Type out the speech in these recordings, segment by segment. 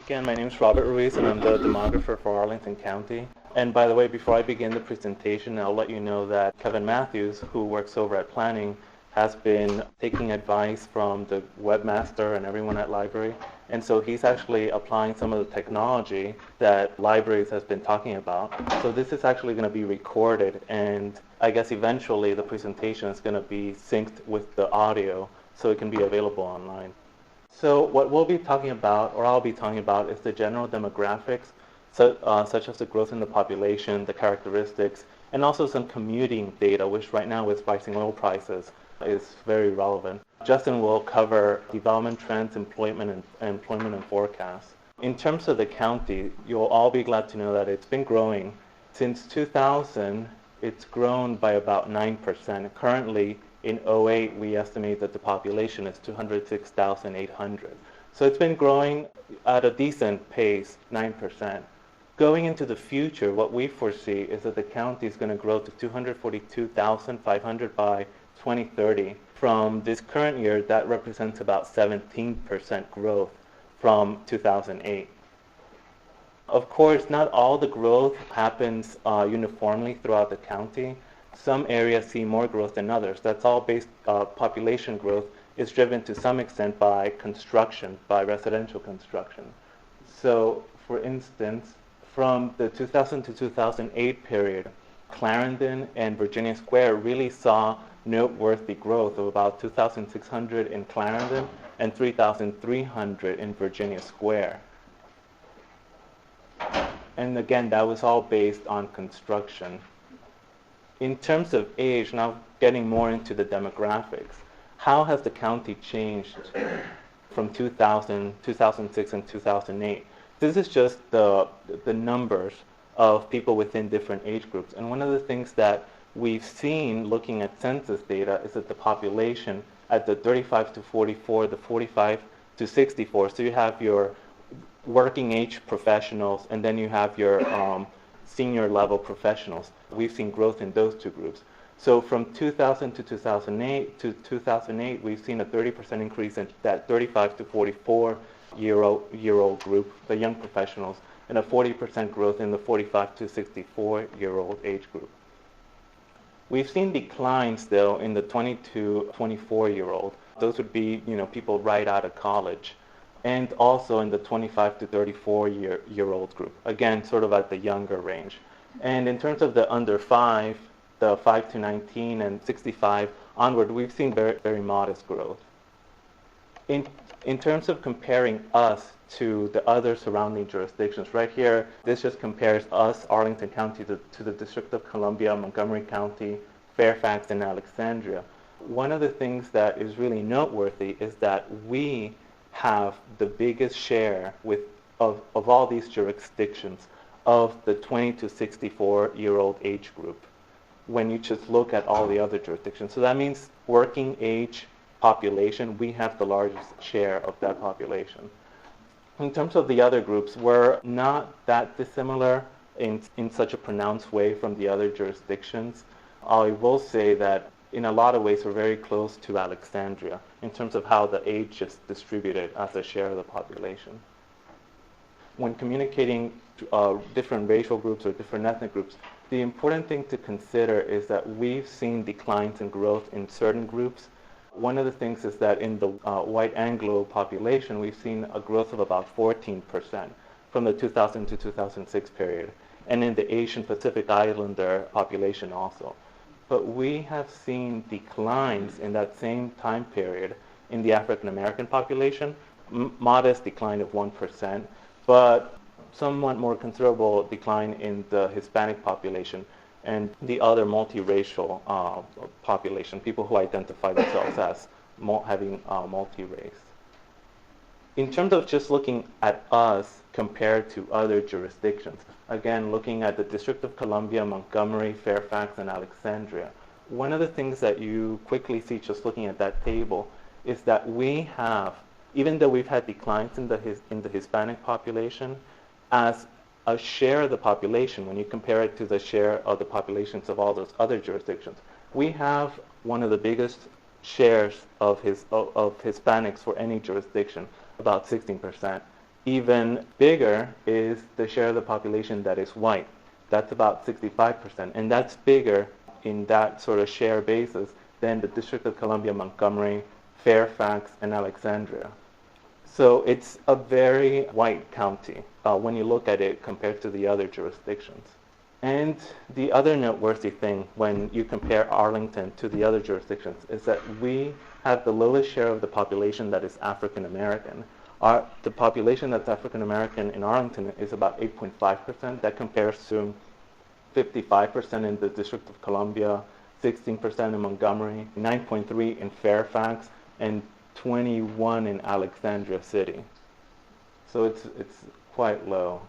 Again, my name is Robert Ruiz, and I'm the demographer for Arlington County. And by the way, before I begin the presentation, I'll let you know that Kevin Matthews, who works over at Planning, has been taking advice from the webmaster and everyone at Library. And so he's actually applying some of the technology that Libraries has been talking about. So this is actually going to be recorded, and I guess eventually the presentation is going to be synced with the audio so it can be available online. So what we'll be talking about, or I'll be talking about, is the general demographics, such as the growth in the population, the characteristics, and also some commuting data, which right now with rising oil prices is very relevant. Justin will cover development trends, employment and forecasts. In terms of the county, you'll all be glad to know that it's been growing. Since 2000, it's grown by about 9%. Currently, in 2008, we estimate that the population is 206,800. So it's been growing at a decent pace, 9%. Going into the future, what we foresee is that the county is going to grow to 242,500 by 2030. From this current year, that represents about 17% growth from 2008. Of course, not all the growth happens uniformly throughout the county. Some areas see more growth than others. That's all based, population growth is driven to some extent by construction, by residential construction. So, for instance, from the 2000 to 2008 period, Clarendon and Virginia Square really saw noteworthy growth of about 2,600 in Clarendon and 3,300 in Virginia Square. And again, that was all based on construction. In terms of age, now getting more into the demographics, how has the county changed from 2000, 2006, and 2008? This is just the numbers of people within different age groups. And one of the things that we've seen looking at census data is that the population at the 35 to 44, the 45 to 64, so you have your working age professionals and then you have your senior level professionals. We've seen growth in those two groups. So from 2000 to 2008, we've seen a 30% increase in that 35 to 44-year-old group, the young professionals, and a 40% growth in the 45 to 64-year-old age group. We've seen declines, though, in the 20 to 24-year-old. Those would be, people right out of college. And also in the 25 to 34-year-old group, again, sort of at the younger range. And in terms of the under 5, the 5 to 19 and 65 onward, we've seen very, very modest growth. In terms of comparing us to the other surrounding jurisdictions, right here, this just compares us, Arlington County, to the District of Columbia, Montgomery County, Fairfax, and Alexandria. One of the things that is really noteworthy is that we have the biggest share of all these jurisdictions of the 20 to 64-year-old age group when you just look at all the other jurisdictions. So that means working age population, we have the largest share of that population. In terms of the other groups, we're not that dissimilar in such a pronounced way from the other jurisdictions. I will say that in a lot of ways, we're very close to Alexandria in terms of how the age is distributed as a share of the population. When communicating to different racial groups or different ethnic groups, the important thing to consider is that we've seen declines in growth in certain groups. One of the things is that in the white Anglo population, we've seen a growth of about 14% from the 2000 to 2006 period, and in the Asian Pacific Islander population also. But we have seen declines in that same time period in the African American population, modest decline of 1%, but somewhat more considerable decline in the Hispanic population and the other multiracial population, people who identify themselves as having multi-race. In terms of just looking at us compared to other jurisdictions, again, looking at the District of Columbia, Montgomery, Fairfax, and Alexandria, one of the things that you quickly see just looking at that table is that we have, even though we've had declines in the Hispanic population, as a share of the population, when you compare it to the share of the populations of all those other jurisdictions, we have one of the biggest shares of Hispanics for any jurisdiction, about 16%. Even bigger is the share of the population that is white. That's about 65%, and that's bigger in that sort of share basis than the District of Columbia, Montgomery, Fairfax, and Alexandria. So it's a very white county when you look at it compared to the other jurisdictions. And the other noteworthy thing when you compare Arlington to the other jurisdictions is that we have the lowest share of the population that is African American. The population that's African American in Arlington is about 8.5%. That compares to 55% in the District of Columbia, 16% in Montgomery, 9.3% in Fairfax, and 21% in Alexandria City. So it's quite low.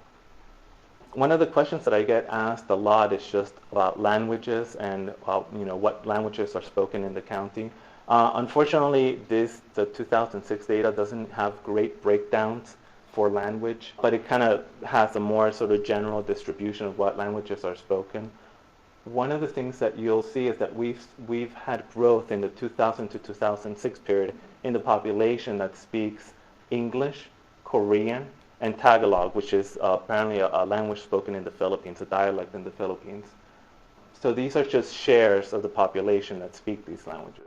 One of the questions that I get asked a lot is just about languages and what languages are spoken in the county. Unfortunately, the 2006 data doesn't have great breakdowns for language, but it kind of has a more sort of general distribution of what languages are spoken. One of the things that you'll see is that we've had growth in the 2000 to 2006 period in the population that speaks English, Korean, and Tagalog, which is apparently a language spoken in the Philippines, a dialect in the Philippines. So these are just shares of the population that speak these languages.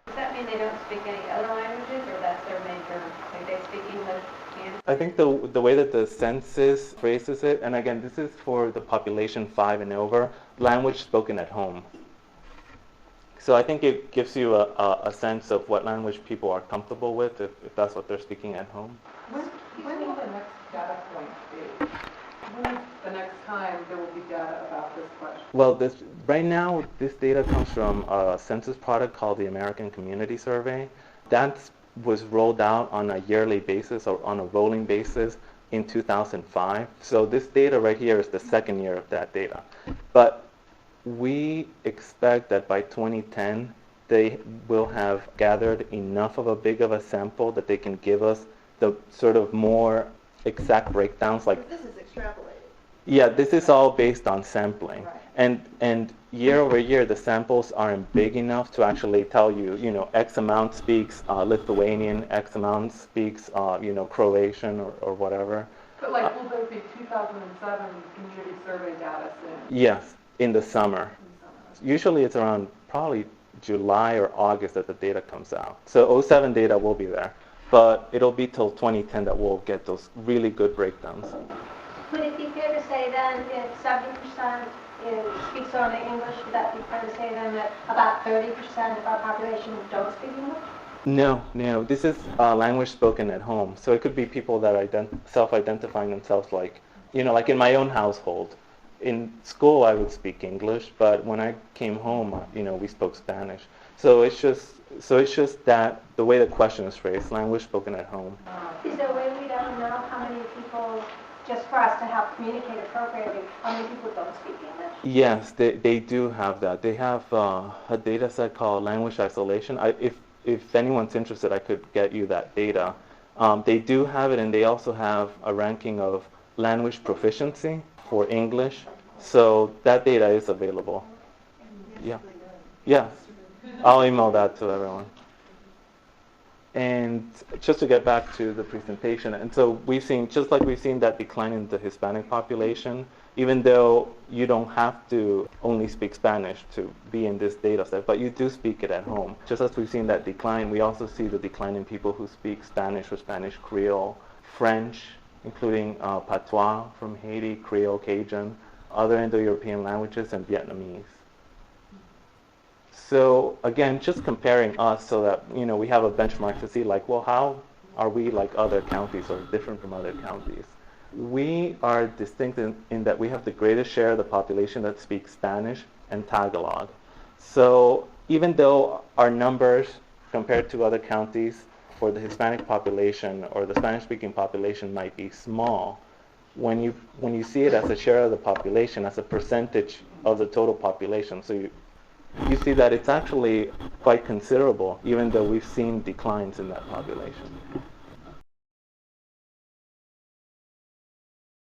Does that mean they don't speak any other languages, or that's their major, like they speak English and? I think the way that the census phrases it, and again, this is for the population 5 and over, language spoken at home. So I think it gives you a sense of what language people are comfortable with, if that's what they're speaking at home. When will the next data point be? When is the next time there will be data about this question? Well, right now, this data comes from a census product called the American Community Survey. That was rolled out on a yearly basis or on a rolling basis in 2005. So this data right here is the second year of that data. But we expect that by 2010, they will have gathered enough of a big of a sample that they can give us the sort of more exact breakdowns. Like, this is extrapolated. Yeah, this is all based on sampling. Right. And year over year, the samples aren't big enough to actually tell you, X amount speaks Lithuanian, X amount speaks, Croatian or whatever. But will there be 2007 community survey data soon? Yes, in the summer. Usually it's around probably July or August that the data comes out. So 07 data will be there, but it'll be till 2010 that we'll get those really good breakdowns. Would it be fair to say then if 70% speaks only English, would that be fair to say then that about 30% of our population don't speak English? No. This is language spoken at home. So it could be people that are self-identifying themselves like in my own household. In school, I would speak English, but when I came home, we spoke Spanish. So it's just that the way the question is phrased, language spoken at home. Is there a way we don't know how many people, just for us to help communicate appropriately, how many people don't speak English? Yes, they do have that. They have a data set called language isolation. If anyone's interested, I could get you that data. They do have it, and they also have a ranking of language proficiency for English. So that data is available. Yeah. Yes. I'll email that to everyone. And just to get back to the presentation, and so we've seen that decline in the Hispanic population, even though you don't have to only speak Spanish to be in this data set, but you do speak it at home. Just as we've seen that decline, we also see the decline in people who speak Spanish or Spanish Creole, French, including Patois from Haiti, Creole, Cajun, other Indo-European languages, and Vietnamese. So again, just comparing us so that we have a benchmark to see how are we like other counties or different from other counties. We are distinct in that we have the greatest share of the population that speaks Spanish and Tagalog. So even though our numbers compared to other counties for the Hispanic population or the Spanish-speaking population might be small, when you see it as a share of the population, as a percentage of the total population, so you see that it's actually quite considerable, even though we've seen declines in that population.